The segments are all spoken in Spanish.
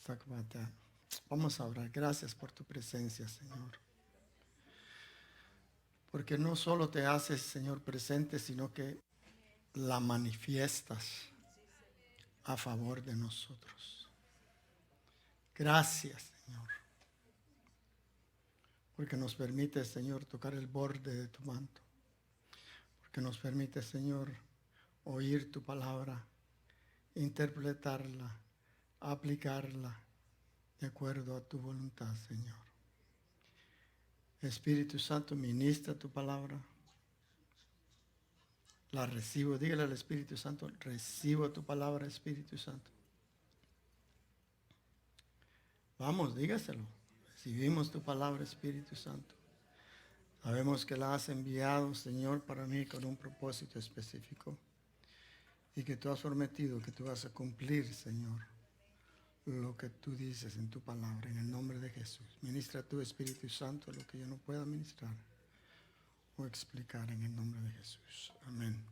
talk about that. Vamos a orar. Gracias por tu presencia, Señor. Porque no solo te haces, Señor, presente, sino que la manifiestas a favor de nosotros. Gracias, Señor. Porque nos permite, Señor, tocar el borde de tu manto. Porque nos permite, Señor, oír tu palabra, interpretarla, aplicarla de acuerdo a tu voluntad, Señor. Espíritu Santo, ministra tu palabra. La recibo. Dígale al Espíritu Santo, recibo tu palabra, Espíritu Santo. Vamos, dígaselo. Recibimos tu palabra, Espíritu Santo. Sabemos que la has enviado, Señor, para mí con un propósito específico. Y que tú has prometido que tú vas a cumplir, Señor, lo que tú dices en tu palabra, en el nombre de Jesús. Ministra tu Espíritu Santo lo que yo no pueda ministrar o explicar en el nombre de Jesús. Amén.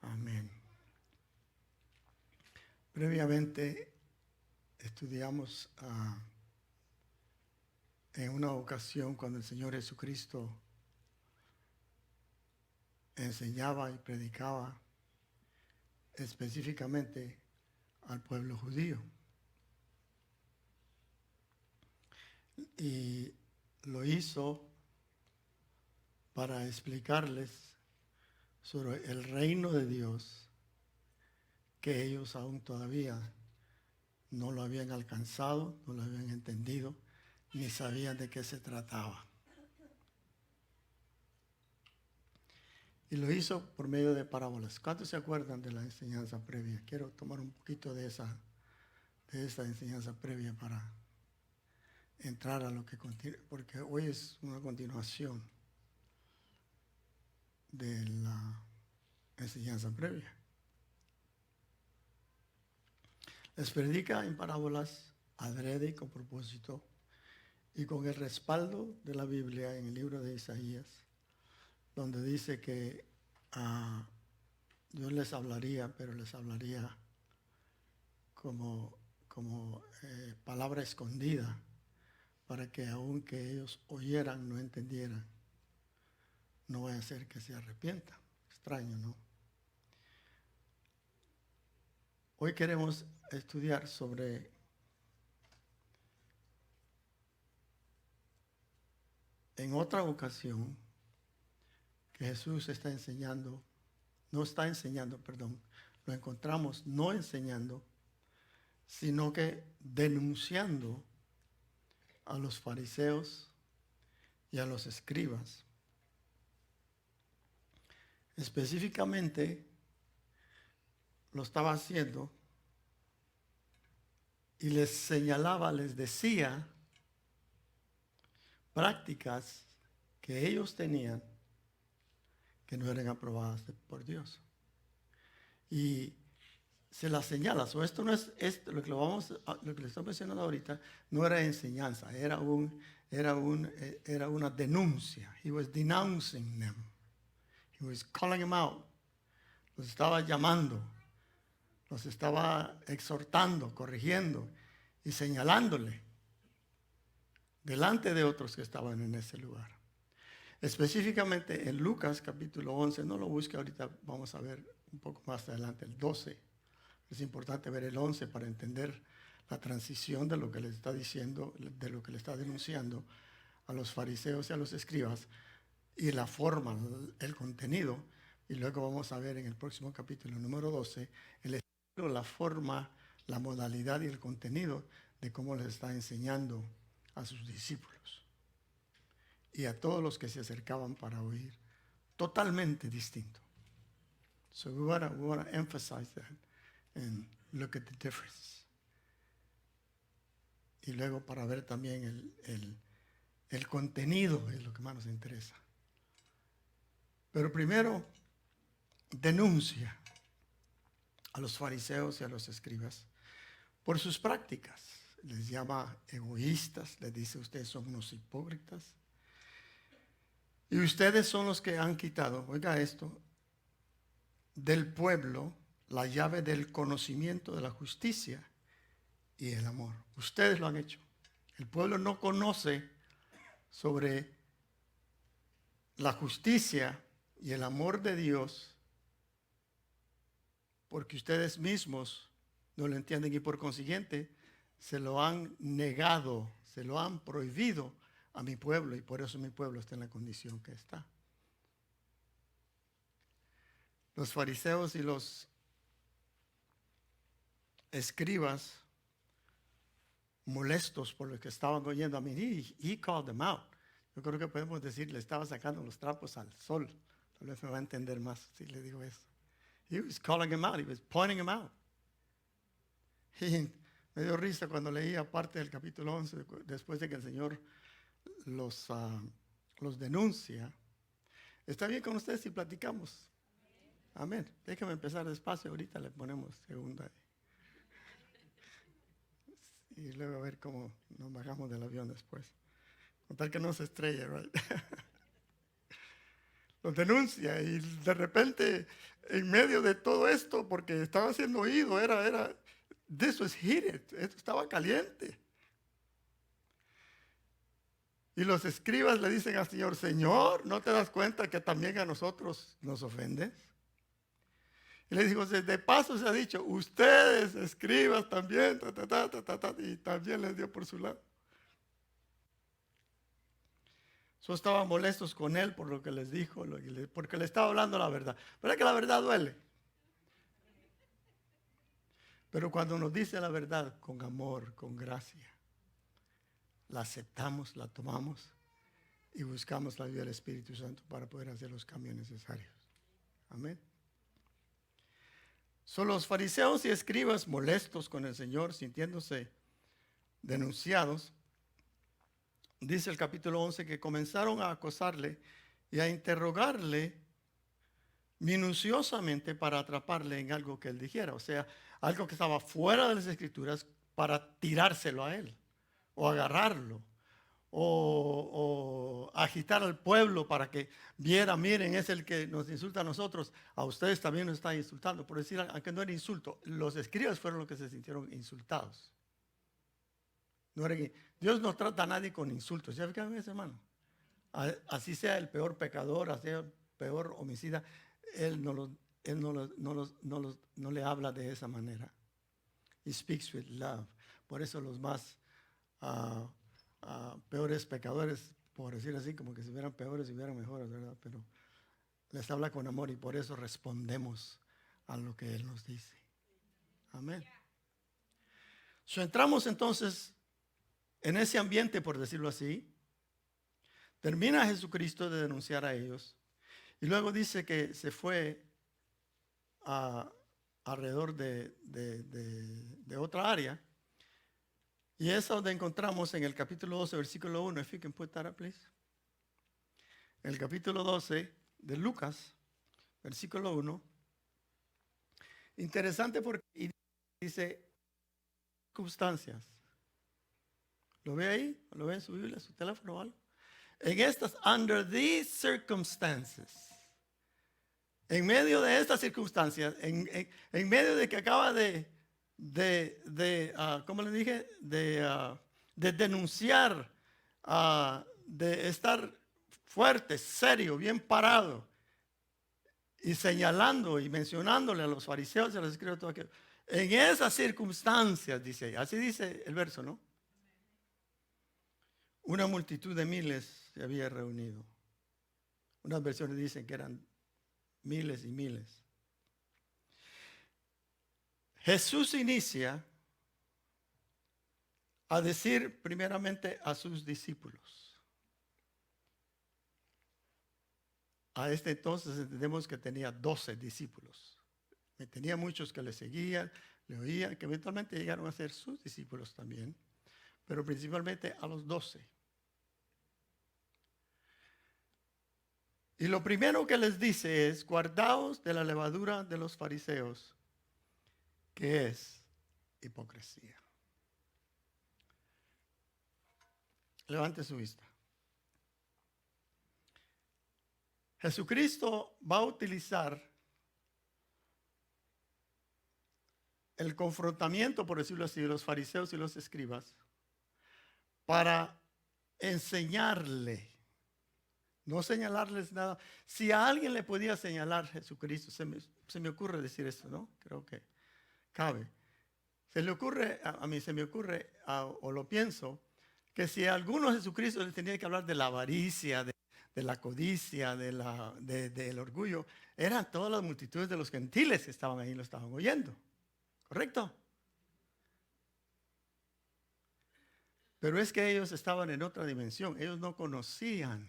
Amén. Previamente estudiamos en una ocasión cuando el Señor Jesucristo enseñaba y predicaba específicamente al pueblo judío. Y lo hizo para explicarles sobre el reino de Dios, que ellos aún todavía no lo habían alcanzado, no lo habían entendido, ni sabían de qué se trataba. Y lo hizo por medio de parábolas. ¿Cuántos se acuerdan de la enseñanza previa? Quiero tomar un poquito de esta enseñanza previa para entrar a lo que continúa, porque hoy es una continuación de la enseñanza previa. Les predica en parábolas adrede y con propósito y con el respaldo de la Biblia en el libro de Isaías, donde dice que Dios les hablaría, pero les hablaría como palabra escondida, para que aunque ellos oyeran, no entendieran. No vaya a ser que se arrepientan. Extraño, ¿no? Hoy queremos estudiar sobre en otra ocasión que Jesús está enseñando, lo encontramos no enseñando, sino que denunciando a los fariseos y a los escribas. Específicamente lo estaba haciendo y les señalaba, les decía prácticas que ellos tenían que no eran aprobadas por Dios. Y se las señala. Esto no es lo que le estoy mencionando ahorita, no era enseñanza, era una denuncia. He was denouncing them. He was calling them out. Los estaba llamando, los estaba exhortando, corrigiendo y señalándole delante de otros que estaban en ese lugar. Específicamente en Lucas capítulo 11, no lo busque ahorita, vamos a ver un poco más adelante, el 12. Es importante ver el 11 para entender la transición de lo que le está diciendo, de lo que le está denunciando a los fariseos y a los escribas, y la forma, el contenido. Y luego vamos a ver en el próximo capítulo número 12, el estilo, la forma, la modalidad y el contenido de cómo les está enseñando a sus discípulos y a todos los que se acercaban para oír, totalmente distinto. So we want to emphasize that and look at the difference. Y luego para ver también el contenido es lo que más nos interesa. Pero primero denuncia a los fariseos y a los escribas por sus prácticas. Les llama egoístas, les dice: ustedes son unos hipócritas. Y ustedes son los que han quitado, oiga esto, del pueblo la llave del conocimiento de la justicia y el amor. Ustedes lo han hecho. El pueblo no conoce sobre la justicia y el amor de Dios porque ustedes mismos no lo entienden y por consiguiente se lo han negado, se lo han prohibido a mi pueblo y por eso mi pueblo está en la condición que está. Los fariseos y los escribas molestos por lo que estaban oyendo, a mí, he called them out. Yo creo que podemos decir, le estaba sacando los trapos al sol. Tal vez me va a entender más si le digo eso. He was calling him out, he was pointing him out. Y me dio risa cuando leía parte del capítulo 11, después de que el Señor los denuncia. ¿Está bien con ustedes si platicamos? Amén. Déjame empezar despacio, ahorita le ponemos segunda. Y luego a ver cómo nos bajamos del avión después. Con tal que no se estrelle, right? Los denuncia y de repente, en medio de todo esto, porque estaba siendo oído, this was heated, esto estaba caliente. Y los escribas le dicen al Señor, Señor, ¿no te das cuenta que también a nosotros nos ofendes? Y le dijo, de paso se ha dicho, ustedes escribas también, y también les dio por su lado. Estaban molestos con él por lo que les dijo, porque le estaba hablando la verdad. ¿Verdad que la verdad duele? Pero cuando nos dice la verdad con amor, con gracia, la aceptamos, la tomamos y buscamos la ayuda del Espíritu Santo para poder hacer los cambios necesarios. Amén. Son los fariseos y escribas molestos con el Señor, sintiéndose denunciados. Dice el capítulo 11 que comenzaron a acosarle y a interrogarle minuciosamente para atraparle en algo que él dijera. O sea, algo que estaba fuera de las Escrituras para tirárselo a él, o agarrarlo, o agitar al pueblo para que viera, miren, es el que nos insulta a nosotros, a ustedes también nos está insultando. Por decir, aunque no era insulto, los escribas fueron los que se sintieron insultados. No era que Dios no trata a nadie con insultos. ¿Ya fijaron eso, hermano? Así sea el peor pecador, así sea el peor homicida, Él no le habla de esa manera. He speaks with love. Por eso los más peores pecadores, por decir así, como que si hubieran peores, si hubieran mejores, ¿verdad? Pero les habla con amor y por eso respondemos a lo que Él nos dice. Amén. Entramos entonces en ese ambiente, por decirlo así. Termina Jesucristo de denunciar a ellos y luego dice que se fue alrededor de otra área. Y es donde encontramos en el capítulo 12, versículo 1. If you can put that up, please. En el capítulo 12 de Lucas, versículo 1. Interesante porque dice circunstancias. ¿Lo ve ahí? ¿Lo ve en su Biblia, su teléfono o algo? En estas, under these circumstances. En medio de estas circunstancias, en medio de que acaba ¿cómo le dije? De denunciar, de estar fuerte, serio, bien parado, y señalando y mencionándole a los fariseos y a los escribas todo aquello. En esas circunstancias, dice, así dice el verso, ¿no? Una multitud de miles se había reunido. Unas versiones dicen que eran miles y miles. Jesús inicia a decir primeramente a sus discípulos. A este entonces entendemos que tenía 12 discípulos. Tenía muchos que le seguían, le oían, que eventualmente llegaron a ser sus discípulos también, pero principalmente a los 12. Y lo primero que les dice es, guardaos de la levadura de los fariseos, que es hipocresía. Levante su vista. Jesucristo va a utilizar el confrontamiento, por decirlo así, de los fariseos y los escribas para enseñarle, no señalarles nada. Si a alguien le podía señalar Jesucristo, se me ocurre decir esto, ¿no? Creo que cabe. Se le ocurre, a mí se me ocurre, o lo pienso, que si a alguno Jesucristo le tenía que hablar de la avaricia, de la codicia, del orgullo, eran todas las multitudes de los gentiles que estaban ahí y lo estaban oyendo. ¿Correcto? Pero es que ellos estaban en otra dimensión. Ellos no conocían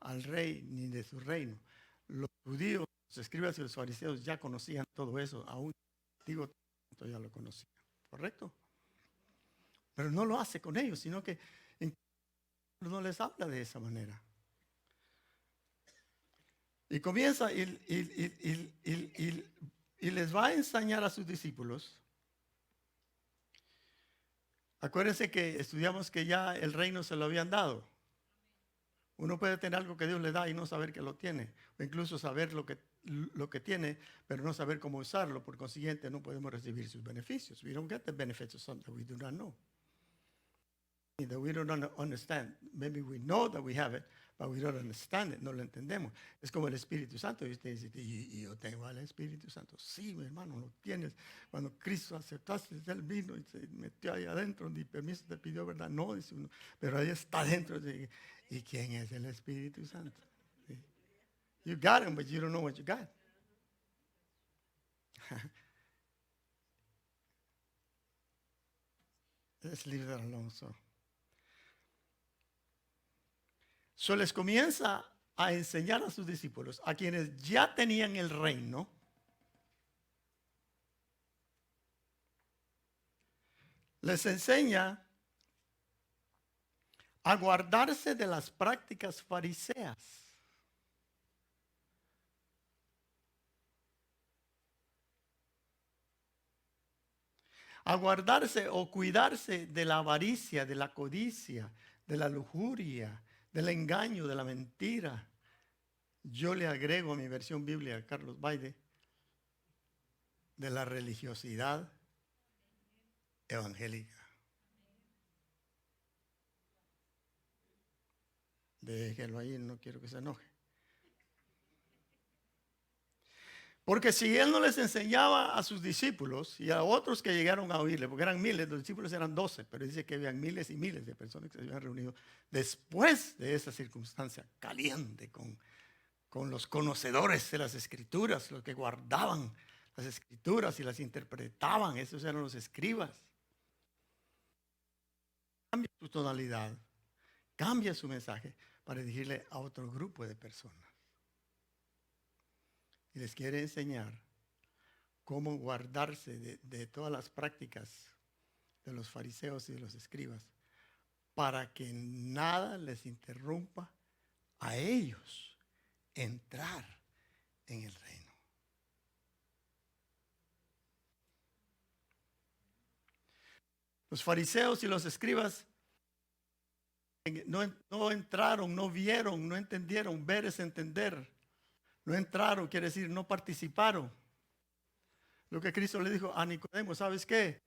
al rey ni de su reino. Los judíos, los escribas y los fariseos ya conocían todo eso. Aún el Antiguo Testamento ya lo conocían. ¿Correcto? Pero no lo hace con ellos, sino que no les habla de esa manera. Y comienza y les va a enseñar a sus discípulos. Acuérdense que estudiamos que ya el reino se lo habían dado. Uno puede tener algo que Dios le da y no saber que lo tiene. O incluso saber lo que tiene, pero no saber cómo usarlo. Por consiguiente, no podemos recibir sus beneficios. We don't get the benefits of something that we do not know. That we don't understand. Maybe we know that we have it, but we don't understand it. No lo entendemos. Es como el Espíritu Santo. Y usted dice, y yo tengo al Espíritu Santo. Sí, mi hermano, lo tienes. Cuando Cristo aceptaste, Él vino y se metió ahí adentro. Ni permiso te pidió, ¿verdad? No, dice uno. Pero ahí está adentro. ¿Y quién es el Espíritu Santo? ¿Sí? You got him, but you don't know what you got. Let's leave that alone. So les comienza a enseñar a sus discípulos, a quienes ya tenían el reino, les enseña a guardarse de las prácticas fariseas. A guardarse o cuidarse de la avaricia, de la codicia, de la lujuria, del engaño, de la mentira. Yo le agrego a mi versión bíblica, Carlos Baide, de la religiosidad evangélica. Déjelo ahí, no quiero que se enoje. Porque si él no les enseñaba a sus discípulos y a otros que llegaron a oírle, porque eran miles, los discípulos eran 12, pero dice que habían miles y miles de personas que se habían reunido después de esa circunstancia caliente con los conocedores de las escrituras, los que guardaban las escrituras y las interpretaban, esos eran los escribas. Cambia su tonalidad, cambia su mensaje para dirigirle a otro grupo de personas. Y les quiere enseñar cómo guardarse de todas las prácticas de los fariseos y de los escribas para que nada les interrumpa a ellos entrar en el reino. Los fariseos y los escribas no entraron, no vieron, no entendieron. Ver es entender. No entraron, quiere decir no participaron. Lo que Cristo le dijo a Nicodemo, ¿sabes qué?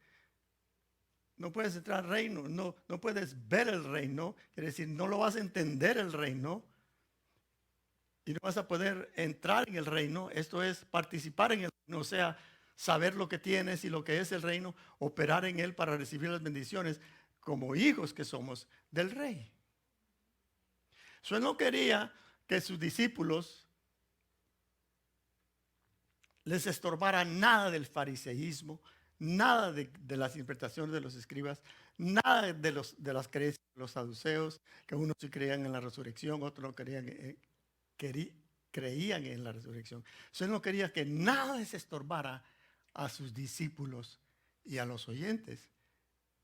No puedes entrar al reino, no puedes ver el reino, quiere decir no lo vas a entender el reino y no vas a poder entrar en el reino. Esto es participar en el reino, o sea, saber lo que tienes y lo que es el reino, operar en él para recibir las bendiciones como hijos que somos del rey. Él no quería que sus discípulos les estorbara nada del fariseísmo, nada de las interpretaciones de los escribas, nada de las creencias de los saduceos, que unos sí creían en la resurrección, otros no creían en la resurrección. Él no quería que nada les estorbara a sus discípulos y a los oyentes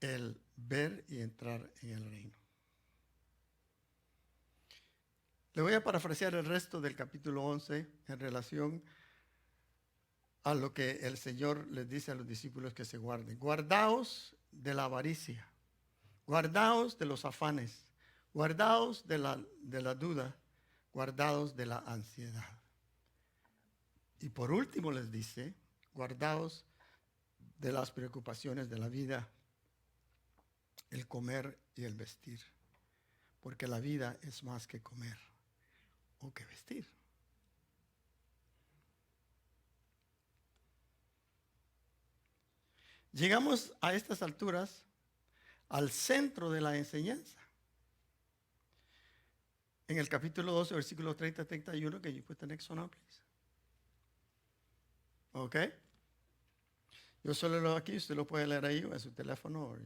el ver y entrar en el reino. Le voy a parafrasear el resto del capítulo 11 en relación a lo que el Señor les dice a los discípulos que se guarden. Guardaos de la avaricia, guardaos de los afanes, guardaos de la duda, guardaos de la ansiedad. Y por último les dice, guardaos de las preocupaciones de la vida, el comer y el vestir. Porque la vida es más que comer o que vestir. Llegamos a estas alturas al centro de la enseñanza. En el capítulo 12, versículo 30-31, que you put the next one up, please. ¿Ok? Yo solo leo aquí, usted lo puede leer ahí, o en su teléfono, o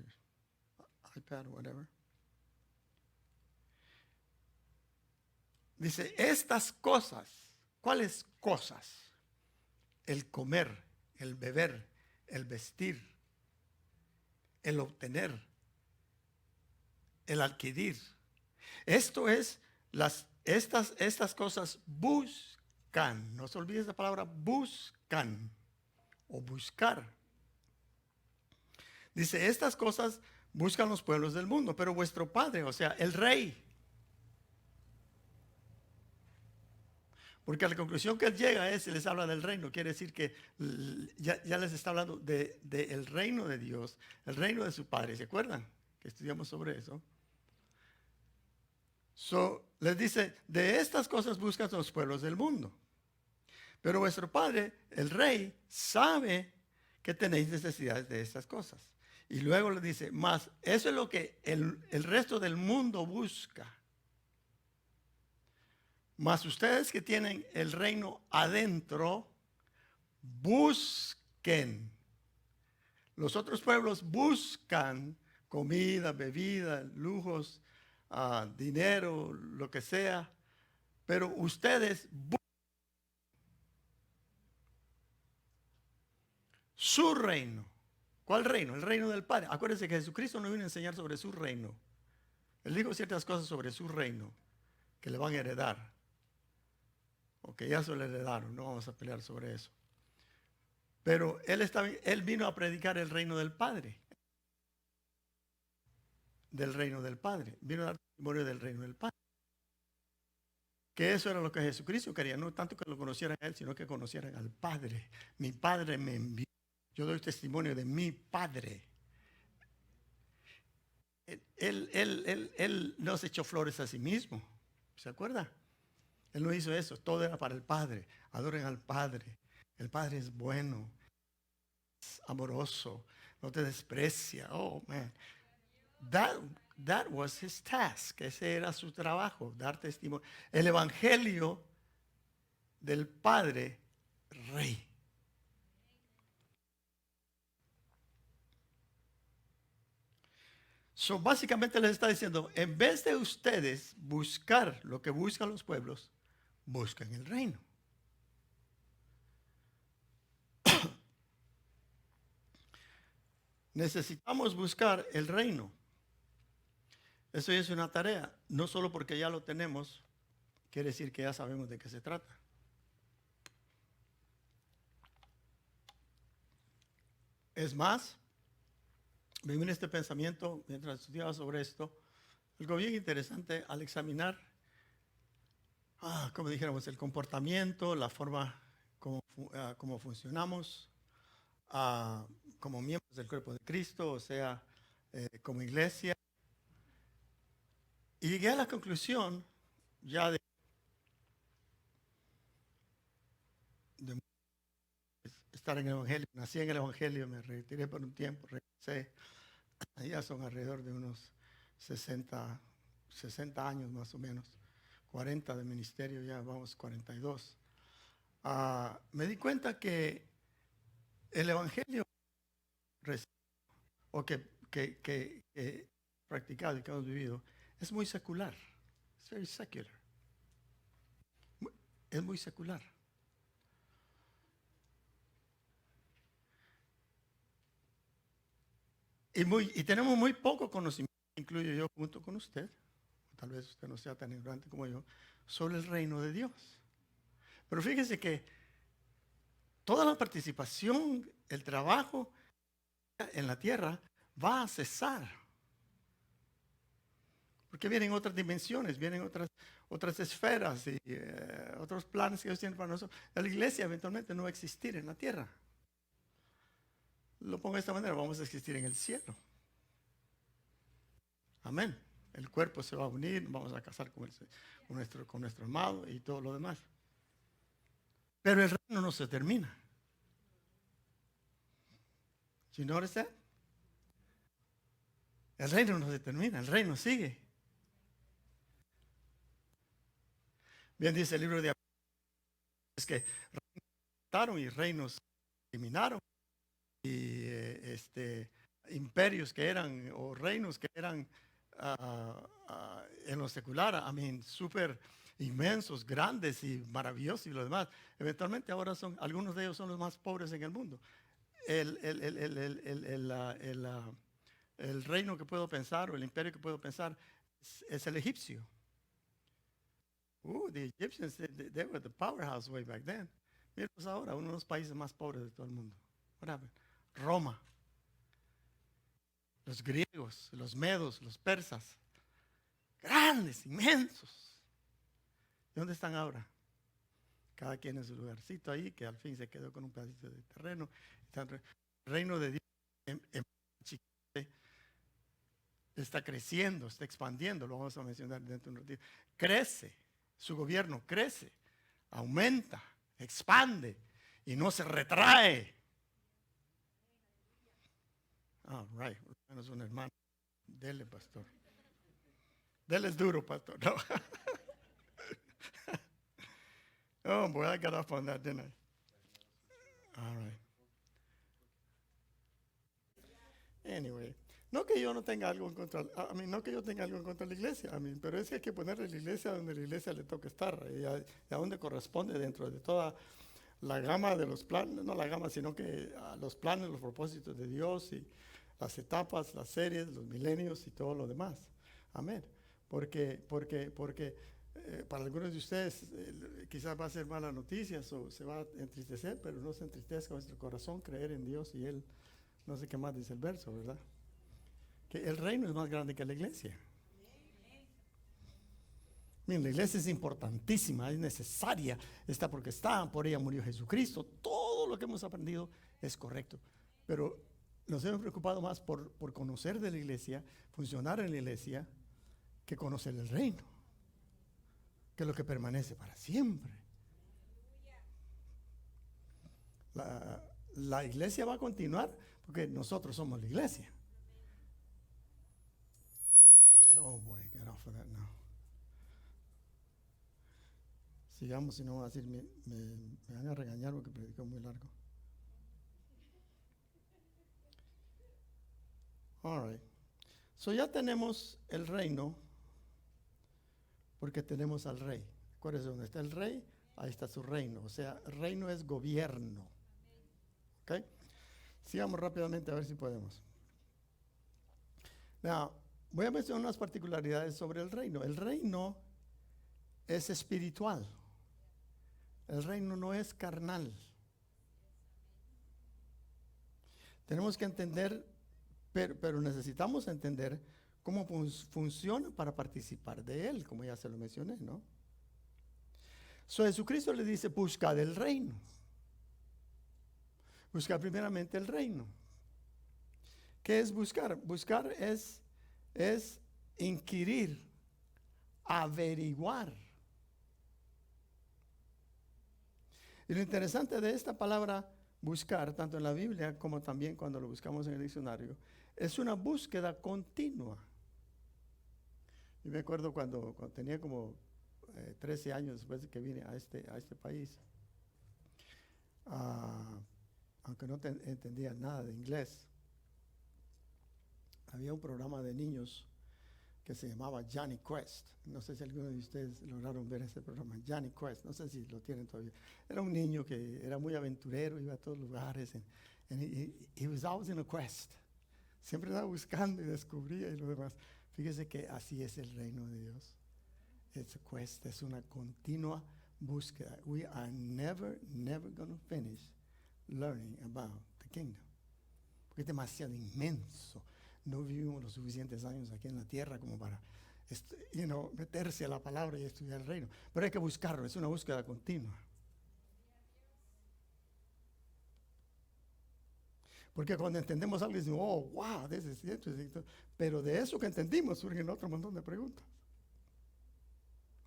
iPad, o whatever. Dice, estas cosas, ¿cuáles cosas? El comer, el beber, el vestir, el obtener, el adquirir. Esto es, estas cosas buscan. No se olvide esa palabra, buscan o buscar. Dice, estas cosas buscan los pueblos del mundo, pero vuestro Padre, o sea, el Rey. Porque a la conclusión que él llega es, les habla del reino, quiere decir que ya les está hablando del reino de Dios, el reino de su Padre. ¿Se acuerdan que estudiamos sobre eso? Les dice, de estas cosas buscan los pueblos del mundo. Pero vuestro Padre, el Rey, sabe que tenéis necesidades de estas cosas. Y luego le dice, más, eso es lo que el resto del mundo busca. Mas ustedes que tienen el reino adentro, busquen. Los otros pueblos buscan comida, bebida, lujos, dinero, lo que sea. Pero ustedes buscan su reino. ¿Cuál reino? El reino del Padre. Acuérdense que Jesucristo no vino a enseñar sobre su reino. Él dijo ciertas cosas sobre su reino que le van a heredar. O que ya se lo heredaron. No vamos a pelear sobre eso. Pero él vino a predicar el reino del Padre. Del reino del Padre. Vino a dar testimonio del reino del Padre. Que eso era lo que Jesucristo quería. No tanto que lo conocieran a él, sino que conocieran al Padre. Mi Padre me envió. Yo doy testimonio de mi Padre. Él no se echó flores a sí mismo. ¿Se acuerda? Él no hizo eso. Todo era para el Padre. Adoren al Padre. El Padre es bueno. Es amoroso. No te desprecia. Oh, man. That was his task. Ese era su trabajo. Dar testimonio. El Evangelio del Padre Rey. Básicamente les está diciendo, en vez de ustedes buscar lo que buscan los pueblos, busquen el reino. Necesitamos buscar el reino. Eso es una tarea, no solo porque ya lo tenemos, quiere decir que ya sabemos de qué se trata. Es más, me vino este pensamiento mientras estudiaba sobre esto, algo bien interesante al examinar, como dijéramos, el comportamiento, la forma como funcionamos como miembros del cuerpo de Cristo, o sea, como iglesia. Y llegué a la conclusión ya de estar en el Evangelio. Nací en el Evangelio, me retiré por un tiempo, regresé. Ya son alrededor de unos 60 años más o menos. 40 de ministerio, ya vamos 42. Me di cuenta que el Evangelio o que practicado y que hemos vivido es muy secular. Es very secular. Es muy secular. Y tenemos muy poco conocimiento, incluyo yo junto con usted, tal vez usted no sea tan ignorante como yo, sobre el reino de Dios. Pero fíjese que toda la participación, el trabajo en la tierra va a cesar. Porque vienen otras dimensiones, vienen otras esferas y otros planes que Dios tiene para nosotros. La iglesia eventualmente no va a existir en la tierra. Lo pongo de esta manera, vamos a existir en el cielo. Amén. El cuerpo se va a unir, vamos a casar con nuestro amado y todo lo demás. Pero el reino no se termina. You notice that? El reino no se termina, el reino sigue. Bien dice el libro de Apocalipsis que reinos y reinos eliminaron y imperios que eran o reinos que eran en lo secular, súper inmensos, grandes y maravillosos y lo demás. Eventualmente ahora algunos de ellos son los más pobres en el mundo. El reino que puedo pensar o el imperio que puedo pensar es el egipcio. The Egyptians, they were the powerhouse way back then. Mira, pues ahora, uno de los países más pobres de todo el mundo. What happened? Roma. Los griegos, los medos, los persas. Grandes, inmensos. ¿Y dónde están ahora? Cada quien en su lugarcito ahí, que al fin se quedó con un pedacito de terreno. El reino de Dios está creciendo, está expandiendo, lo vamos a mencionar dentro de un ratito. Crece, su gobierno crece, aumenta, expande y no se retrae. Right, es un hermano. Dele, pastor. Dele es duro, pastor. No. Oh, boy, I got off on that, didn't I? All right. Anyway, no que yo no tenga algo en contra, no que yo tenga algo en contra de la iglesia, pero es que hay que ponerle la iglesia donde la iglesia le toca estar y a donde corresponde dentro de toda la gama de los planes, no la gama, sino que los planes, los propósitos de Dios y las etapas, las series, los milenios y todo lo demás. Amén. Porque para algunos de ustedes quizás va a ser mala noticia o se va a entristecer, pero no se entristezca vuestro corazón, creer en Dios y Él. No sé qué más dice el verso, ¿verdad? Que el reino es más grande que la iglesia. Miren, la iglesia es importantísima, es necesaria, está porque está, por ella murió Jesucristo. Todo lo que hemos aprendido es correcto. Pero nos hemos preocupado más por conocer de la iglesia, funcionar en la iglesia, que conocer el reino, que es lo que permanece para siempre. La iglesia va a continuar porque nosotros somos la iglesia. Oh boy, get off of that now. Sigamos, si no va a decir, me van a regañar porque predicó muy largo. All right. So ya tenemos el reino porque tenemos al rey. Acuérdense, donde está el rey, ahí está su reino. O sea, reino es gobierno. ¿Ok? Sigamos rápidamente a ver si podemos. Now, voy a mencionar unas particularidades sobre el reino. El reino es espiritual. El reino no es carnal. Tenemos que entender, pero necesitamos entender cómo funciona para participar de él, como ya se lo mencioné, ¿no? Jesucristo le dice, buscad el reino. Buscar primeramente el reino. ¿Qué es buscar? Buscar es inquirir, averiguar. Y lo interesante de esta palabra buscar, tanto en la Biblia como también cuando lo buscamos en el diccionario, es una búsqueda continua. Y me acuerdo cuando tenía como 13 años después de que vine a este país, aunque no entendía nada de inglés, había un programa de niños que se llamaba Johnny Quest. No sé si alguno de ustedes lograron ver ese programa, Johnny Quest. No sé si lo tienen todavía. Era un niño que era muy aventurero, iba a todos lugares. And he was always in a quest. Siempre estaba buscando y descubría y lo demás. Fíjese que así es el reino de Dios. It's a quest, es una continua búsqueda. We are never going to finish learning about the kingdom. Porque es demasiado inmenso. No vivimos los suficientes años aquí en la tierra como para meterse a la palabra y estudiar el reino. Pero hay que buscarlo, es una búsqueda continua. Porque cuando entendemos algo, decimos, oh, wow, this is interesting. Pero de eso que entendimos surgen otro montón de preguntas.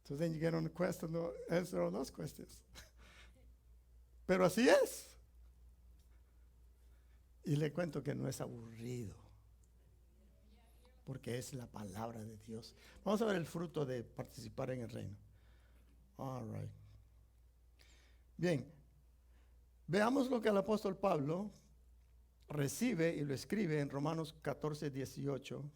So then you get on the quest and answer all those questions. Pero así es. Y le cuento que no es aburrido, porque es la palabra de Dios. Vamos a ver el fruto de participar en el reino. All right. Bien, veamos lo que el apóstol Pablo recibe y lo escribe en Romanos 14, 18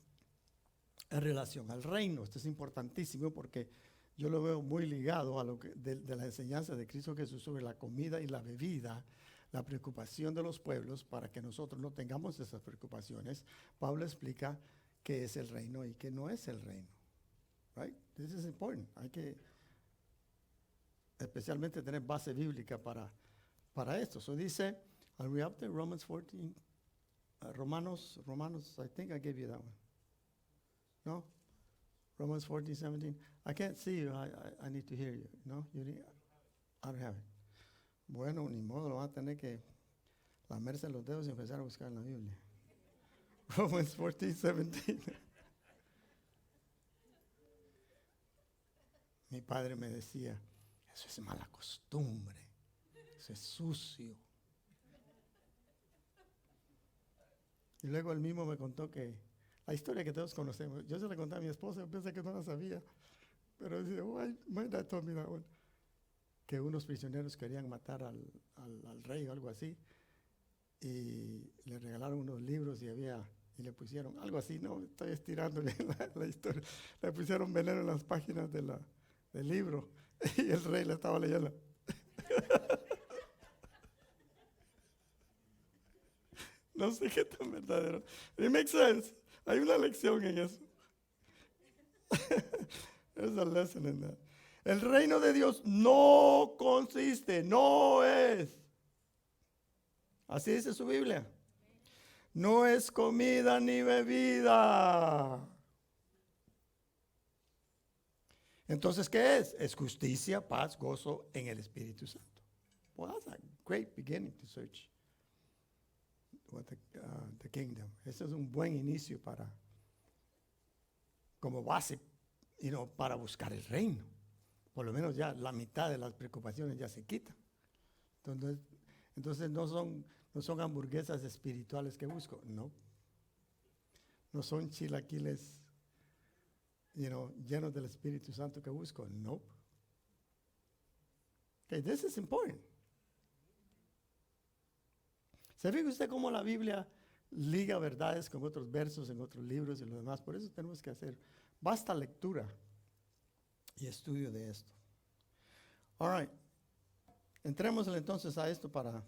en relación al reino. Esto es importantísimo porque yo lo veo muy ligado a lo que de la enseñanza de Cristo Jesús sobre la comida y la bebida, la preocupación de los pueblos para que nosotros no tengamos esas preocupaciones. Pablo explica qué es el reino y qué no es el reino. Right? This is important. Hay que especialmente tener base bíblica para esto. So dice, are we up there? Romans 14, Romanos, I think I gave you that one. No? Romans 14, 17. I can't see you. I need to hear you. No? I don't have it. Bueno, ni modo, lo van a tener que lamerse los dedos y empezar a buscar en la Biblia. Romans 14, 17. Mi padre me decía, eso es mala costumbre, eso es sucio. Y luego él mismo me contó que la historia que todos conocemos, yo se la conté a mi esposa, yo pensé que no la sabía, pero decía, my dad told me that one, que unos prisioneros querían matar al rey o algo así, y le regalaron unos libros y le pusieron algo así, no, estoy estirando la historia, le pusieron veneno en las páginas del libro, y el rey le estaba leyendo. No sé qué tan verdadero. It makes sense. Hay una lección en eso. There's a lesson in that. El reino de Dios no consiste, no es. Así dice su Biblia. No es comida ni bebida. Entonces, ¿qué es? Es justicia, paz, gozo en el Espíritu Santo. Well, that's a great beginning to search what the kingdom. Ese es un buen inicio como base, para buscar el reino. Por lo menos ya la mitad de las preocupaciones ya se quitan. Entonces no son hamburguesas espirituales que busco, no. No son chilaquiles llenos del Espíritu Santo que busco, no. Okay, this is important. ¿Se fija usted cómo la Biblia liga verdades con otros versos en otros libros y lo demás? Por eso tenemos que hacer vasta lectura y estudio de esto. All right. Entremos entonces a esto para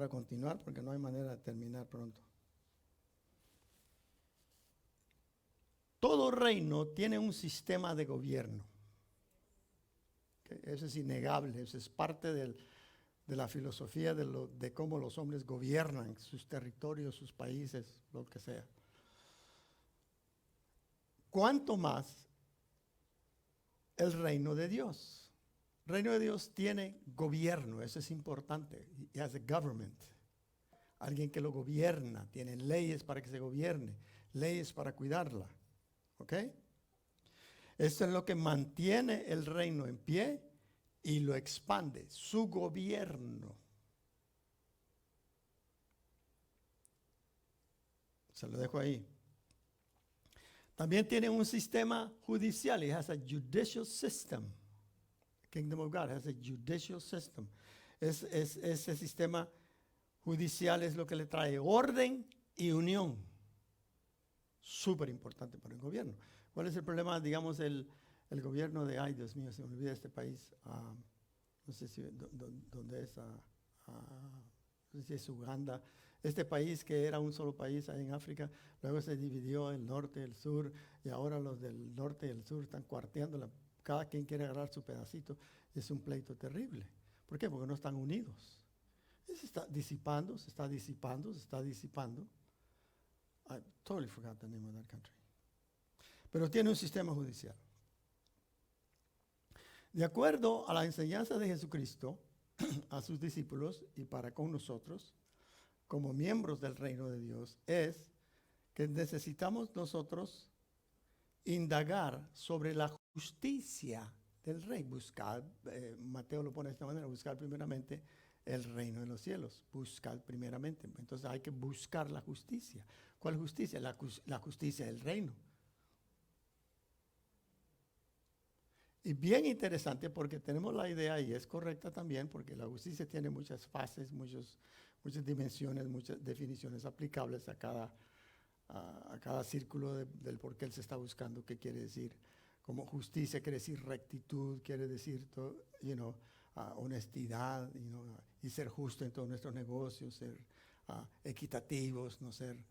continuar, porque no hay manera de terminar pronto. Todo reino tiene un sistema de gobierno. Okay, eso es innegable, eso es parte de la filosofía de cómo los hombres gobiernan sus territorios, sus países, lo que sea. ¿Cuánto más el reino de Dios? El reino de Dios tiene gobierno, eso es importante. It has a government. Alguien que lo gobierna, tiene leyes para que se gobierne, leyes para cuidarla. ¿Ok? Esto es lo que mantiene el reino en pie y lo expande, su gobierno. Se lo dejo ahí. También tiene un sistema judicial. It has a judicial system. The Kingdom of God has a judicial system. Ese sistema judicial es lo que le trae orden y unión. Súper importante para el gobierno. ¿Cuál es el problema? Digamos, el gobierno de, ay Dios mío, se me olvida este país, no sé si, ¿dónde es? No sé si es Uganda. Este país que era un solo país ahí en África, luego se dividió el norte, el sur, y ahora los del norte y el sur están cuarteando, cada quien quiere agarrar su pedacito. Es un pleito terrible. ¿Por qué? Porque no están unidos. Se está disipando, se está disipando, se está disipando. I totally forgot the name of that country. Pero tiene un sistema judicial. De acuerdo a la enseñanza de Jesucristo a sus discípulos y para con nosotros, como miembros del reino de Dios es que necesitamos nosotros indagar sobre la justicia del rey. Buscar, Mateo lo pone de esta manera, buscar primeramente el reino de los cielos. Buscar primeramente. Entonces hay que buscar la justicia. ¿Cuál justicia? La justicia del reino. Y bien interesante porque tenemos la idea, y es correcta también, porque la justicia tiene muchas fases, muchas dimensiones, muchas definiciones aplicables a cada círculo del por qué él se está buscando, qué quiere decir. Como justicia quiere decir rectitud, quiere decir honestidad, y ser justo en todos nuestros negocios, ser equitativos, no ser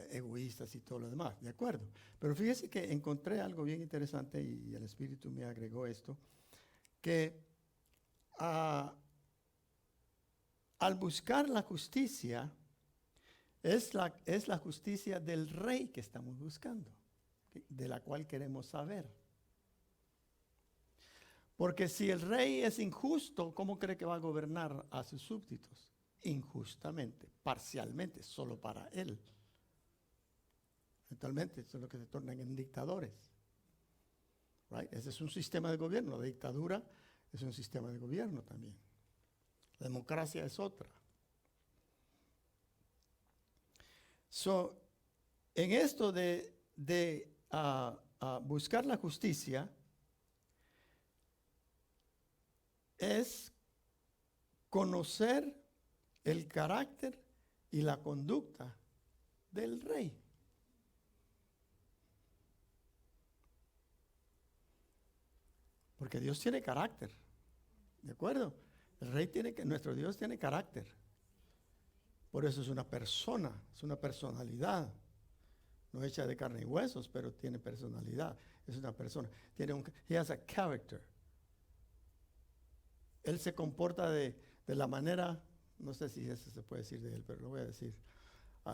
egoístas y todo lo demás, ¿de acuerdo? Pero fíjese que encontré algo bien interesante y el Espíritu me agregó esto, que al buscar la justicia, es la justicia del rey que estamos buscando, de la cual queremos saber. Porque si el rey es injusto, ¿cómo cree que va a gobernar a sus súbditos? Injustamente, parcialmente, solo para él. Eventualmente, eso es lo que se tornan en dictadores. Right? Ese es un sistema de gobierno. La dictadura es un sistema de gobierno también. La democracia es otra. En esto de buscar la justicia, es conocer el carácter y la conducta del rey. Porque Dios tiene carácter, ¿de acuerdo? Nuestro Dios tiene carácter. Por eso es una persona, es una personalidad. No hecha de carne y huesos, pero tiene personalidad. Es una persona. He has a character. Él se comporta de la manera, no sé si eso se puede decir de él, pero lo voy a decir.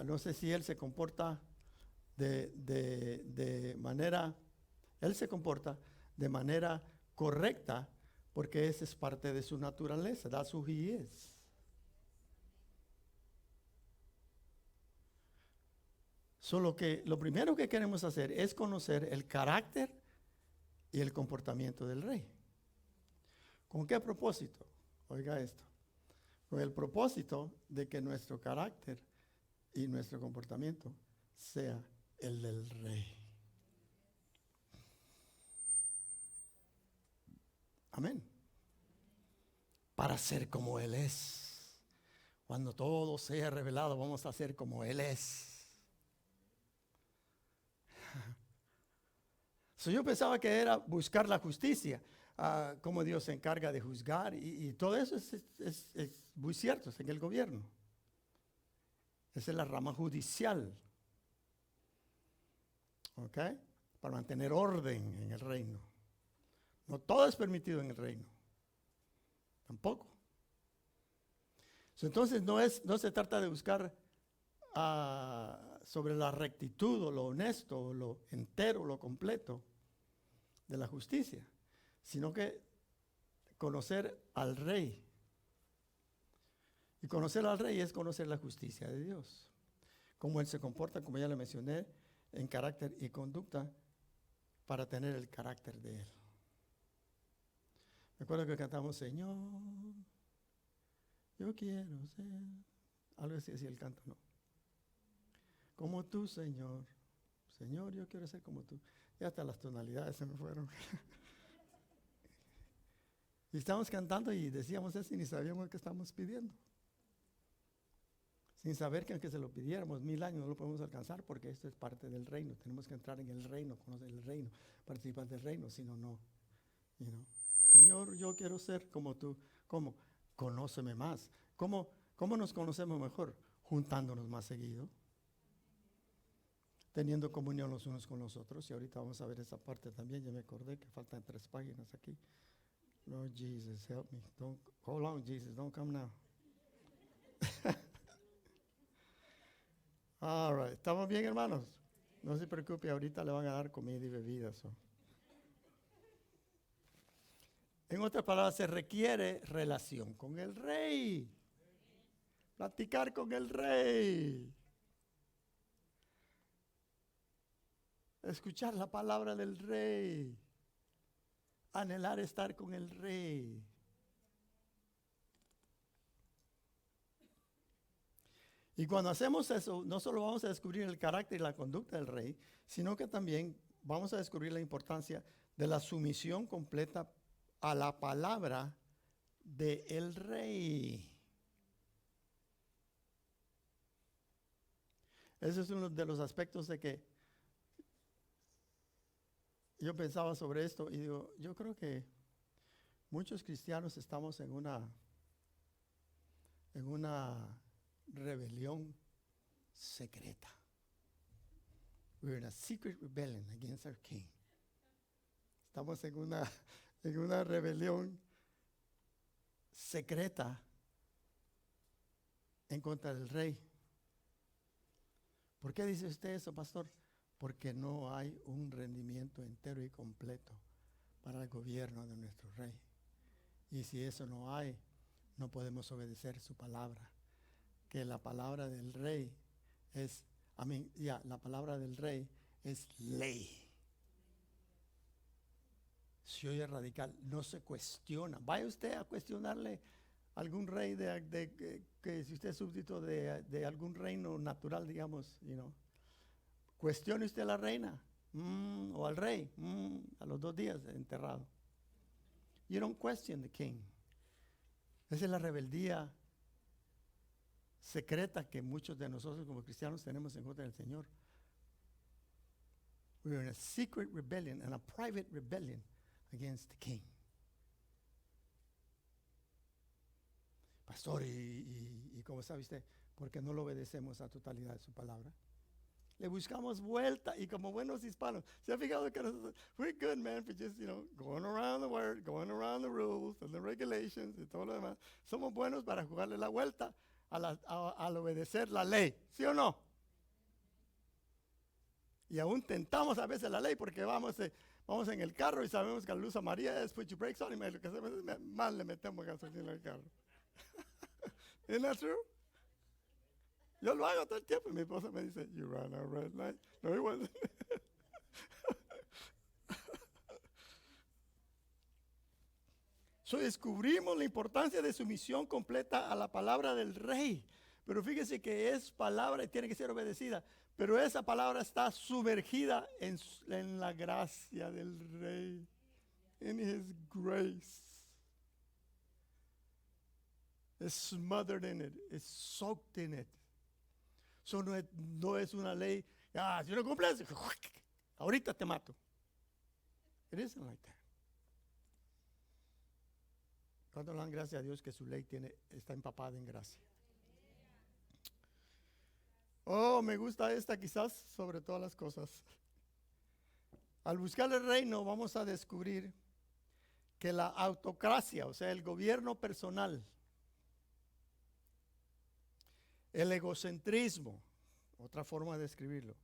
No sé si él se comporta de manera, él se comporta de manera correcta porque esa es parte de su naturaleza. That's who he is. Lo primero que queremos hacer es conocer el carácter y el comportamiento del rey. ¿Con qué propósito? Oiga esto. Con el propósito de que nuestro carácter y nuestro comportamiento sea el del rey. Amén. Para ser como Él es. Cuando todo sea revelado, vamos a ser como Él es. Yo pensaba que era buscar la justicia, cómo Dios se encarga de juzgar, y todo eso es muy cierto, es en el gobierno. Esa es la rama judicial. ¿Ok? Para mantener orden en el reino. No todo es permitido en el reino. Tampoco. Entonces no se trata de buscar sobre la rectitud o lo honesto o lo entero, lo completo de la justicia, sino que conocer al rey. Y conocer al rey es conocer la justicia de Dios. Cómo Él se comporta, como ya le mencioné, en carácter y conducta para tener el carácter de Él. Me acuerdo que cantamos, Señor, yo quiero ser. Algo así decía el canto, ¿no? Como tú, Señor. Señor, yo quiero ser como tú. Y hasta las tonalidades se me fueron. Y estábamos cantando y decíamos eso y ni sabíamos qué estábamos pidiendo. Sin saber que aunque se lo pidiéramos 1000 años no lo podemos alcanzar porque esto es parte del reino. Tenemos que entrar en el reino, conocer el reino, participar del reino, si no, no. Señor, yo quiero ser como tú. ¿Cómo? Conóceme más. ¿Cómo nos conocemos mejor? Juntándonos más seguido. Teniendo comunión los unos con los otros. Y ahorita vamos a ver esa parte también. Ya me acordé que faltan 3 páginas aquí. Lord Jesus, help me. Hold on, Jesus, don't come now. All right. ¿Estamos bien, hermanos? No se preocupe, ahorita le van a dar comida y bebidas. En otras palabras, se requiere relación con el rey. Platicar con el rey. Escuchar la palabra del rey. Anhelar estar con el rey. Y cuando hacemos eso, no solo vamos a descubrir el carácter y la conducta del rey, sino que también vamos a descubrir la importancia de la sumisión completa a la palabra del rey. Ese es uno de los aspectos de que yo pensaba sobre esto y digo, yo creo que muchos cristianos estamos en una rebelión secreta. We're in a secret rebellion against our king. Estamos en una rebelión secreta en contra del rey. ¿Por qué dice usted eso, pastor? Porque no hay un rendimiento entero y completo para el gobierno de nuestro rey. Y si eso no hay, no podemos obedecer su palabra. Que la palabra del rey es, la palabra del rey es ley. Se oye radical, no se cuestiona. Vaya usted a cuestionarle a algún rey que si usted es súbdito de algún reino natural, digamos, cuestione usted a la reina o al rey a los 2 días enterrado. You don't question the king. Esa es la rebeldía secreta que muchos de nosotros como cristianos tenemos en contra del Señor. We're in a secret rebellion and a private rebellion against the king. Pastor, ¿y cómo sabe usted? Porque no lo obedecemos a totalidad de su palabra. Le buscamos vuelta y como buenos hispanos, ¿se ha fijado que nosotros, we're good, man, for just, going around the word, going around the rules and the regulations y todo lo demás. Somos buenos para jugarle la vuelta al obedecer la ley, ¿sí o no? Y aún tentamos a veces la ley porque vamos en el carro y sabemos que la luz amarilla es put your brakes on y lo que hacemos es más le metemos gasolina al carro. Isn't that true? Yo lo hago todo el tiempo y mi esposa me dice, you ran a red light. No, it wasn't. Descubrimos la importancia de sumisión completa a la palabra del rey. Pero fíjese que es palabra y tiene que ser obedecida. Pero esa palabra está sumergida en la gracia del rey. In his grace. It's smothered in it. It's soaked in it. Eso no es una ley. Si no cumples, ahorita te mato. It isn't like that. Cuando le dan gracias a Dios que su ley está empapada en gracia. Oh, me gusta esta quizás sobre todas las cosas. Al buscar el reino vamos a descubrir que la autocracia, o sea, el gobierno personal, el egocentrismo, otra forma de escribirlo.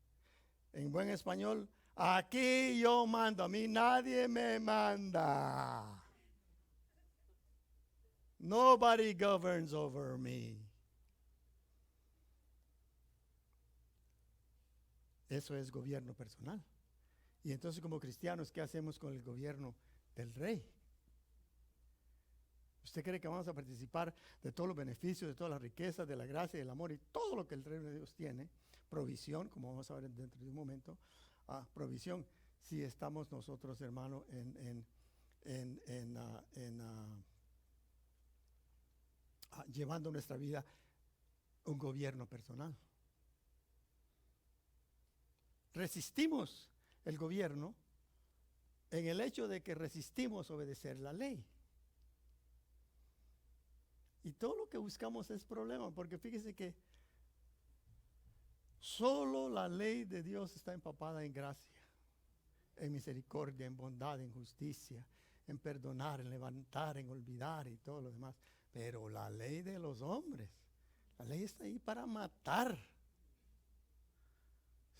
En buen español, aquí yo mando, a mí nadie me manda. Nobody governs over me. Eso es gobierno personal. Y entonces como cristianos, ¿qué hacemos con el gobierno del rey? ¿Usted cree que vamos a participar de todos los beneficios, de todas las riquezas, de la gracia, del amor y todo lo que el reino de Dios tiene? Provisión, como vamos a ver dentro de un momento. Provisión, si estamos nosotros, hermano, llevando nuestra vida un gobierno personal. Resistimos el gobierno en el hecho de que resistimos obedecer la ley. Y todo lo que buscamos es problema, porque fíjese que solo la ley de Dios está empapada en gracia, en misericordia, en bondad, en justicia, en perdonar, en levantar, en olvidar y todo lo demás. Pero la ley de los hombres, la ley está ahí para matar.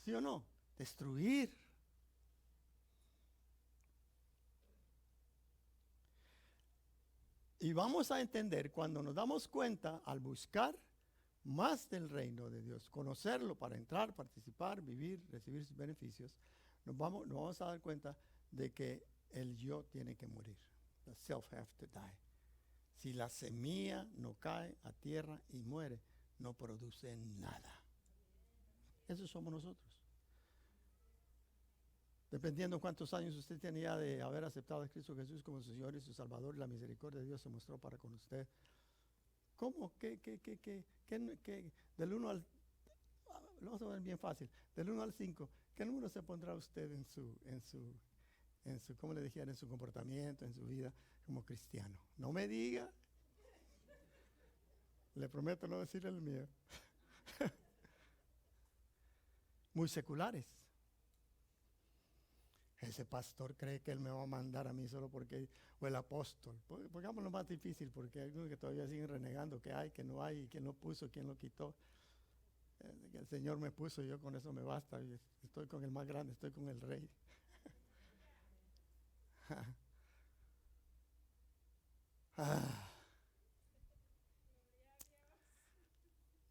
¿Sí o no? Destruir. Y vamos a entender cuando nos damos cuenta al buscar más del reino de Dios, conocerlo para entrar, participar, vivir, recibir sus beneficios, nos vamos a dar cuenta de que el yo tiene que morir. The self have to die. Si la semilla no cae a tierra y muere, no produce nada. Eso somos nosotros. Dependiendo cuántos años usted tenía de haber aceptado a Cristo Jesús como su Señor y su Salvador, la misericordia de Dios se mostró para con usted. ¿Cómo? Del 1 al... Lo vamos a ver bien fácil. Del 1 al 5, ¿qué número se pondrá usted en su, ¿cómo le dijera? En su comportamiento, en su vida como cristiano? No me diga. Le prometo no decir el mío. Muy seculares. Ese pastor cree que él me va a mandar a mí solo porque, o el apóstol. Pongámoslo más difícil, porque hay algunos que todavía siguen renegando que hay, que no hay, quién lo puso, quién lo quitó. Que el Señor me puso y yo con eso me basta. Estoy con el más grande, estoy con el rey.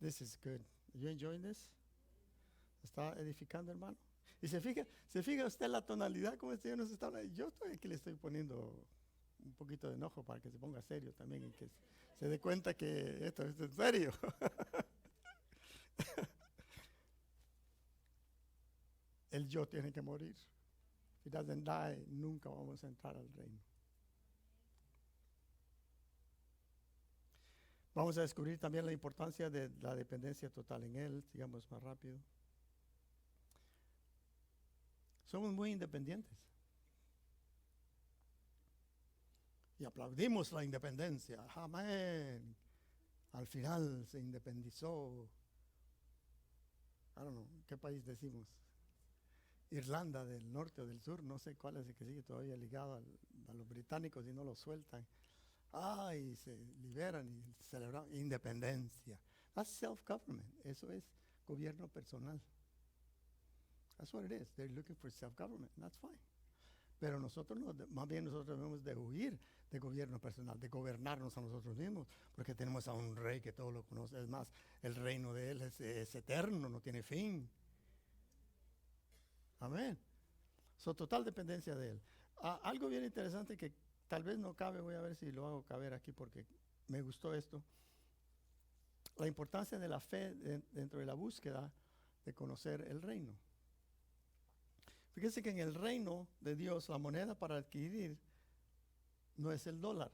This is good. You enjoying this? ¿Está edificando, hermano? Y se fija usted la tonalidad como el Señor nos está hablando. Yo estoy aquí, le estoy poniendo un poquito de enojo para que se ponga serio también y que se dé cuenta que esto es en serio. El yo tiene que morir. If it doesn't die, nunca vamos a entrar al reino. Vamos a descubrir también la importancia de la dependencia total en Él. Sigamos más rápido. Somos muy independientes. Y aplaudimos la independencia. Amén. Al final se independizó. I don't know, ¿qué país decimos? Irlanda del norte o del sur, no sé cuál es el que sigue todavía ligado a los británicos y no lo sueltan. Y se liberan y celebran independencia. That's self-government. Eso es gobierno personal. That's what it is. They're looking for self-government. That's fine. Pero nosotros más bien nosotros debemos de huir de gobierno personal, de gobernarnos a nosotros mismos, porque tenemos a un rey que todo lo conoce. Es más, el reino de Él es eterno, no tiene fin. Amén. Total dependencia de Él. Algo bien interesante que tal vez no cabe, voy a ver si lo hago caber aquí porque me gustó esto. La importancia de la fe dentro de la búsqueda de conocer el reino. Fíjense que en el reino de Dios la moneda para adquirir no es el dólar,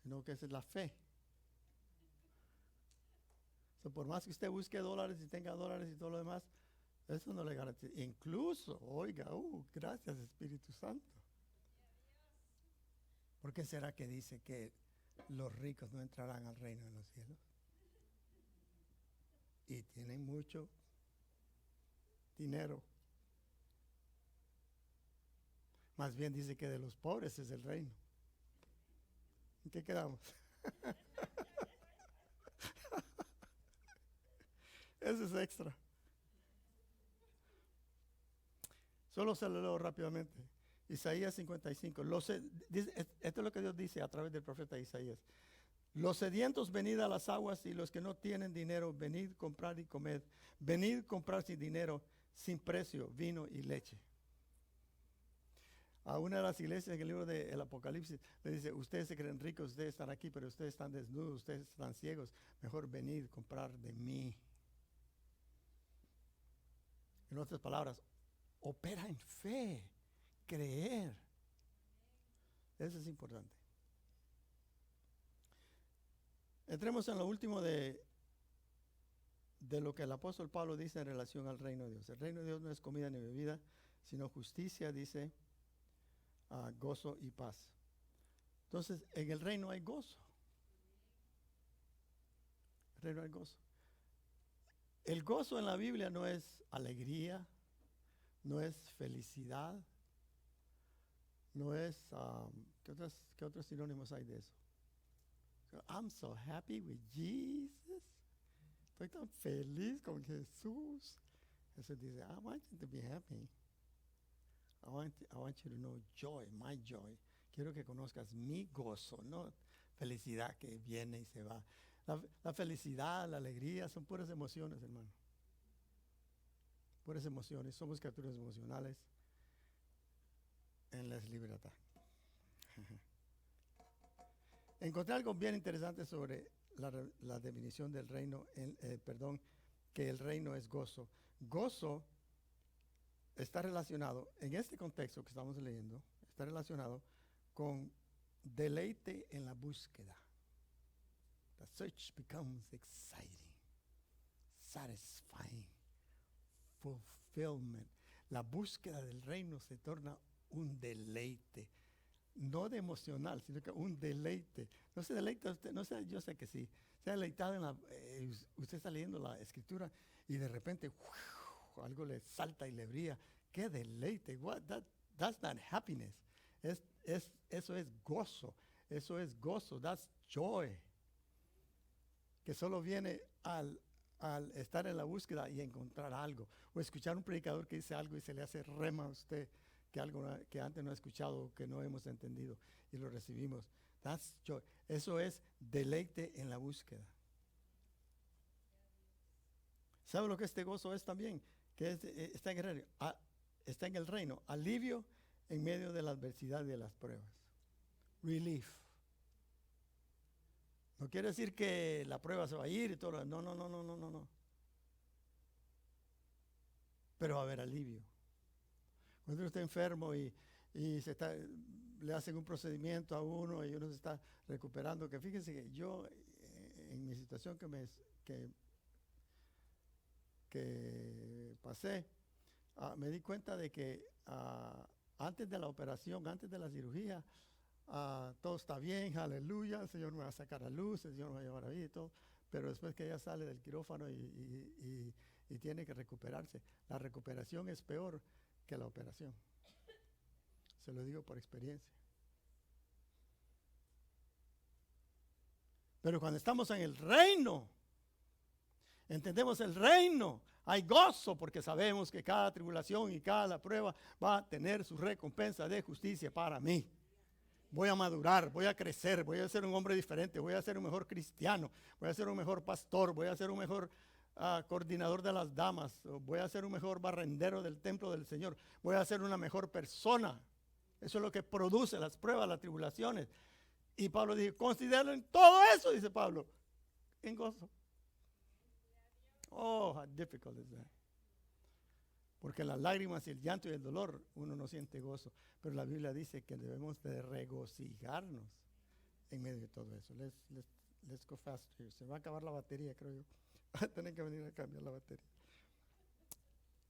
sino que es la fe. Por más que usted busque dólares y tenga dólares y todo lo demás, eso no le garantiza. Incluso, oiga, gracias Espíritu Santo. ¿Por qué será que dice que los ricos no entrarán al reino de los cielos? Y tienen mucho dinero. Más bien dice que de los pobres es el reino. ¿En qué quedamos? Eso es extra. Solo se lo leo rápidamente. Isaías 55. Esto es lo que Dios dice a través del profeta Isaías. Los sedientos, venid a las aguas, y los que no tienen dinero, venid, comprar y comed. Venid, comprar sin dinero, sin precio, vino y leche. A una de las iglesias en el libro del Apocalipsis le dice, ustedes se creen ricos, ustedes están aquí, pero ustedes están desnudos, ustedes están ciegos. Mejor venid, comprar de mí. En otras palabras, opera en fe, creer. Eso es importante. Entremos en lo último de lo que el apóstol Pablo dice en relación al reino de Dios. El reino de Dios no es comida ni bebida, sino justicia, dice, gozo y paz. Entonces, en el reino hay gozo. El reino hay gozo. El gozo en la Biblia no es alegría, no es felicidad, no es, ¿qué otros sinónimos hay de eso? I'm so happy with Jesus. Estoy tan feliz con Jesús. Eso dice, I want you to be happy. I want you to know joy, my joy. Quiero que conozcas mi gozo, no felicidad que viene y se va. La felicidad, la alegría, son puras emociones, hermano. Puras emociones. Somos criaturas emocionales en la libertad. Encontré algo bien interesante sobre la definición del reino, que el reino es gozo. Gozo está relacionado, en este contexto que estamos leyendo, está relacionado con deleite en la búsqueda. The search becomes exciting, satisfying, fulfillment. La búsqueda del reino se torna un deleite, no de emocional, sino que un deleite. No se deleita usted, no sé, yo sé que sí. Se ha deleitado usted está leyendo la escritura y de repente algo le salta y le brilla. ¡Qué deleite! That's not happiness. Eso es gozo. Eso es gozo. That's joy. Que solo viene al estar en la búsqueda y encontrar algo. O escuchar un predicador que dice algo y se le hace rema a usted que algo que antes no ha escuchado, que no hemos entendido y lo recibimos. That's joy. Eso es deleite en la búsqueda. ¿Sabe lo que este gozo es también? Que está en el reino. Alivio en medio de la adversidad y de las pruebas. Relief. No quiere decir que la prueba se va a ir y todo. No. Pero va a haber alivio. Cuando uno está enfermo y le hacen un procedimiento a uno y uno se está recuperando, que fíjense que yo en mi situación que pasé, me di cuenta de que antes de la operación, antes de la cirugía, todo está bien, aleluya, el Señor me va a sacar a luz, el Señor me va a llevar a vida y todo, pero después que ella sale del quirófano y tiene que recuperarse, la recuperación es peor que la operación. Se lo digo por experiencia. Pero cuando estamos en el reino, entendemos el reino, hay gozo porque sabemos que cada tribulación y cada prueba va a tener su recompensa de justicia para mí. Voy a madurar, voy a crecer, voy a ser un hombre diferente, voy a ser un mejor cristiano, voy a ser un mejor pastor, voy a ser un mejor coordinador de las damas, voy a ser un mejor barrendero del templo del Señor, voy a ser una mejor persona. Eso es lo que produce las pruebas, las tribulaciones. Y Pablo dice, consideren todo eso, dice Pablo, en gozo. Oh, how difficult is that. Porque las lágrimas y el llanto y el dolor, uno no siente gozo. Pero la Biblia dice que debemos de regocijarnos en medio de todo eso. Let's go faster. Se va a acabar la batería, creo yo. Va a tener que venir a cambiar la batería.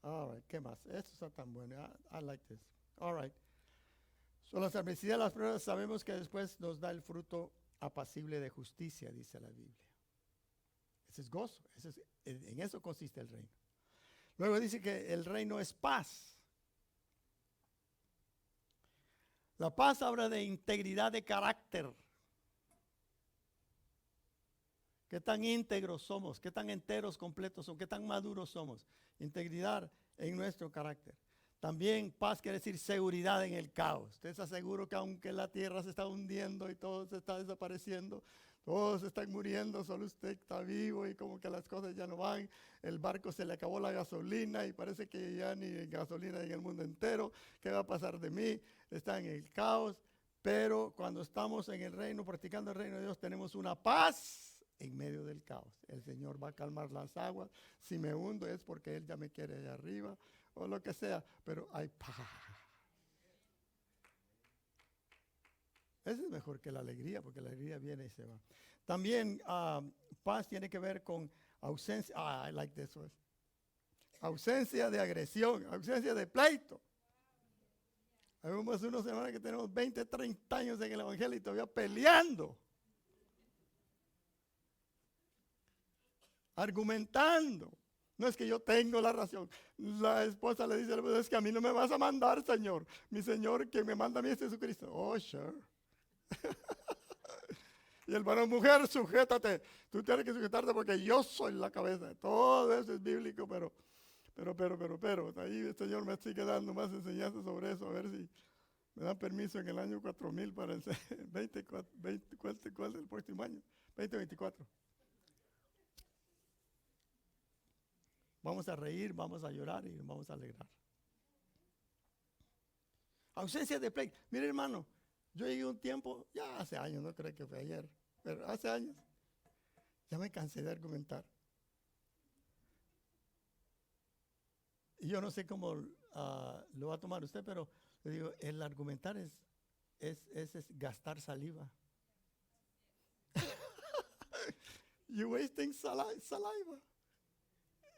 All right, ¿qué más? Esto está tan bueno. I like this. All right. So, las adversidades, las pruebas, sabemos que después nos da el fruto apacible de justicia, dice la Biblia. Ese es gozo. En eso consiste el reino. Luego dice que el reino es paz. La paz habla de integridad de carácter. ¿Qué tan íntegros somos? ¿Qué tan enteros, completos somos? ¿Qué tan maduros somos? Integridad en nuestro carácter. También paz quiere decir seguridad en el caos. Usted está seguro que aunque la tierra se está hundiendo y todo se está desapareciendo, todos están muriendo, solo usted está vivo y como que las cosas ya no van. El barco se le acabó la gasolina y parece que ya ni gasolina hay en el mundo entero. ¿Qué va a pasar de mí? Está en el caos. Pero cuando estamos en el reino, practicando el reino de Dios, tenemos una paz en medio del caos. El Señor va a calmar las aguas. Si me hundo es porque Él ya me quiere allá arriba o lo que sea. Pero hay paz. Eso es mejor que la alegría, porque la alegría viene y se va. También paz tiene que ver con ausencia. I like this one. Ausencia de agresión, ausencia de pleito. Habemos unos hermanos que tenemos 20, 30 años en el evangelio y todavía peleando. Argumentando. No es que yo tengo la razón. La esposa le dice, es que a mí no me vas a mandar, Señor. Mi Señor, quien me manda a mí es Jesucristo. Oh, sure. Y el varón, mujer, sujétate. Tú tienes que sujetarte porque yo soy la cabeza. Todo eso es bíblico, pero. Ahí el Señor me sigue dando más enseñanzas sobre eso. A ver si me dan permiso en el año 4000 para el 24, ¿cuál es el próximo año? 2024. Vamos a reír, vamos a llorar y vamos a alegrar. Ausencia de pleito. Mire, hermano, yo llegué un tiempo, ya hace años, no creo que fue ayer, pero hace años, ya me cansé de argumentar. Y yo no sé cómo lo va a tomar usted, pero le digo, el argumentar es gastar saliva. You're wasting saliva.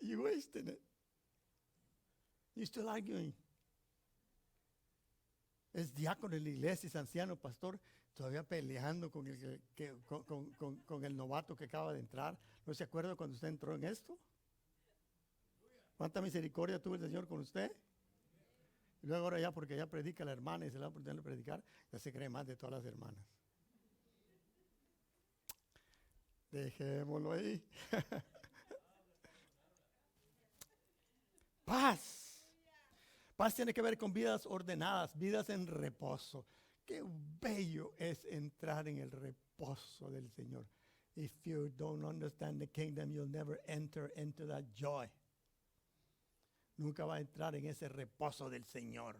You're wasting it. You're still arguing. Es diácono en la iglesia, es anciano, pastor, todavía peleando con el novato que acaba de entrar. ¿No se acuerda cuando usted entró en esto? ¿Cuánta misericordia tuvo el Señor con usted? Y luego ahora ya, porque ya predica la hermana y se le da la oportunidad de predicar, ya se cree más de todas las hermanas. Dejémoslo ahí. Paz. Paz tiene que ver con vidas ordenadas, vidas en reposo. Qué bello es entrar en el reposo del Señor. If you don't understand the kingdom, you'll never enter into that joy. Nunca va a entrar en ese reposo del Señor.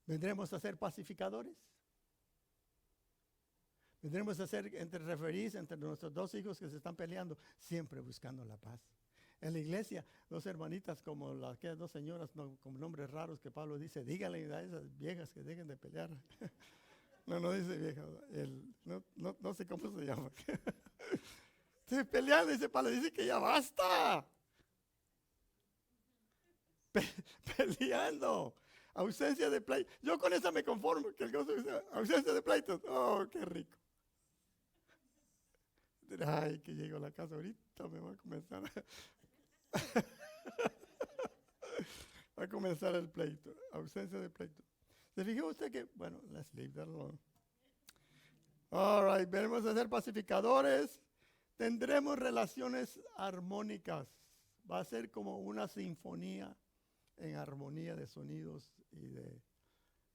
¿Vendremos a ser pacificadores? ¿Vendremos a ser entre referís, entre nuestros dos hijos que se están peleando, siempre buscando la paz? En la iglesia, dos hermanitas como las que dos señoras con nombres raros que Pablo dice, díganle a esas viejas que dejen de pelear. No dice vieja, no sé cómo se llama. Estoy peleando, dice Pablo, dice que ya basta. Peleando. Ausencia de pleito. Yo con esa me conformo, que el gozo dice ausencia de pleitos. Oh, qué rico. Ay, que llego a la casa ahorita, me va a comenzar va a comenzar el pleito. Ausencia de pleito. ¿Se fijó usted que, bueno, let's leave that alone. All right, veremos a ser pacificadores. Tendremos relaciones armónicas. Va a ser como una sinfonía en armonía de sonidos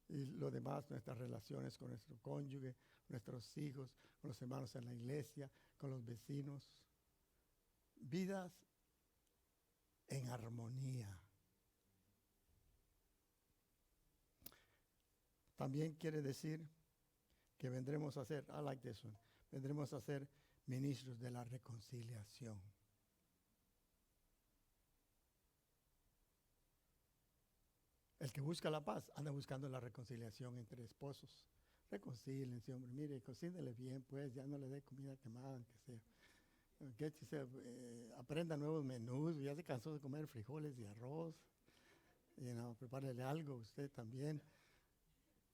y lo demás, nuestras relaciones con nuestro cónyuge, nuestros hijos, con los hermanos en la iglesia, con los vecinos. Vidas en armonía. También quiere decir que vendremos a ser, I like this one, vendremos a ser ministros de la reconciliación. El que busca la paz anda buscando la reconciliación entre esposos. Reconcílense, hombre, mire, cocínele bien, pues, ya no le dé comida quemada, aunque sea. Aprenda nuevos menús, ya se cansó de comer frijoles y arroz. Prepárele algo usted también.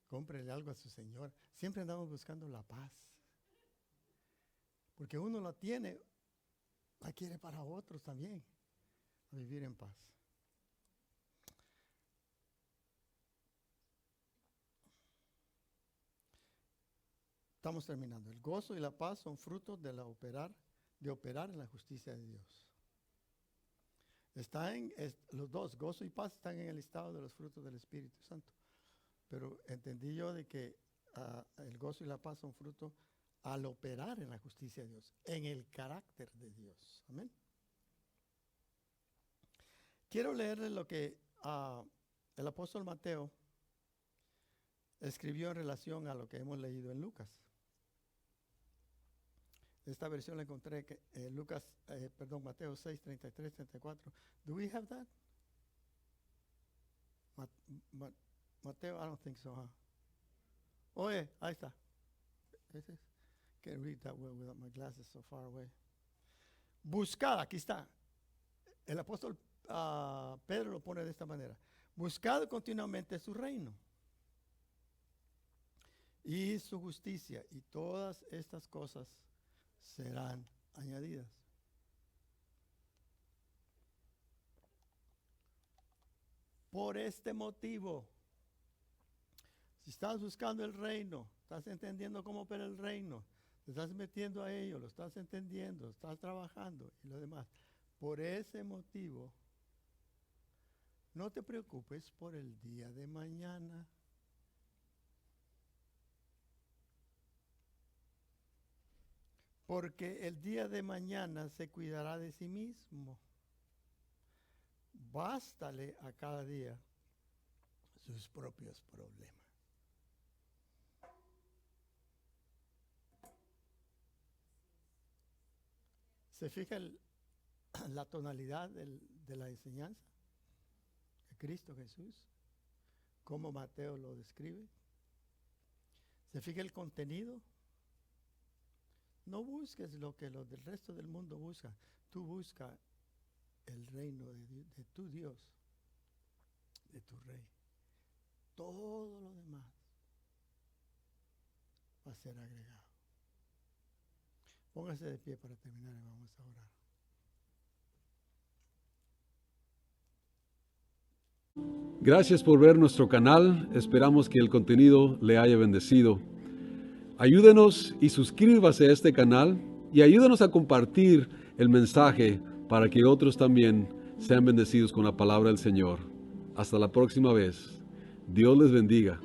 Cómprele algo a su Señor. Siempre andamos buscando la paz. Porque uno la tiene, la quiere para otros también. A vivir en paz. Estamos terminando. El gozo y la paz son frutos de operar en la justicia de Dios. Los dos, gozo y paz, están en el listado de los frutos del Espíritu Santo. Pero entendí yo de que el gozo y la paz son frutos al operar en la justicia de Dios, en el carácter de Dios. Amén. Quiero leerle lo que el apóstol Mateo escribió en relación a lo que hemos leído en Lucas. Esta versión la encontré Mateo 6, 33, 34. Do we have that? Mateo, I don't think so, huh? Oye, ahí está. Can't read that well without my glasses so far away. Buscad, aquí está. El apóstol Pedro lo pone de esta manera. Buscad continuamente su reino y su justicia, y todas estas cosas serán añadidas. Por este motivo, si estás buscando el reino, estás entendiendo cómo opera el reino, te estás metiendo a ello, lo estás entendiendo, estás trabajando y lo demás. Por ese motivo, no te preocupes por el día de mañana. porque el día de mañana se cuidará de sí mismo. Bástale a cada día sus propios problemas. ¿Se fija la tonalidad de la enseñanza de Cristo Jesús? ¿Cómo Mateo lo describe? ¿Se fija el contenido? No busques lo que los del resto del mundo busca. Tú busca el reino de tu Dios, de tu Rey. Todo lo demás va a ser agregado. Póngase de pie para terminar y vamos a orar. Gracias por ver nuestro canal. Esperamos que el contenido le haya bendecido. Ayúdenos y suscríbase a este canal y ayúdenos a compartir el mensaje para que otros también sean bendecidos con la palabra del Señor. Hasta la próxima vez. Dios les bendiga.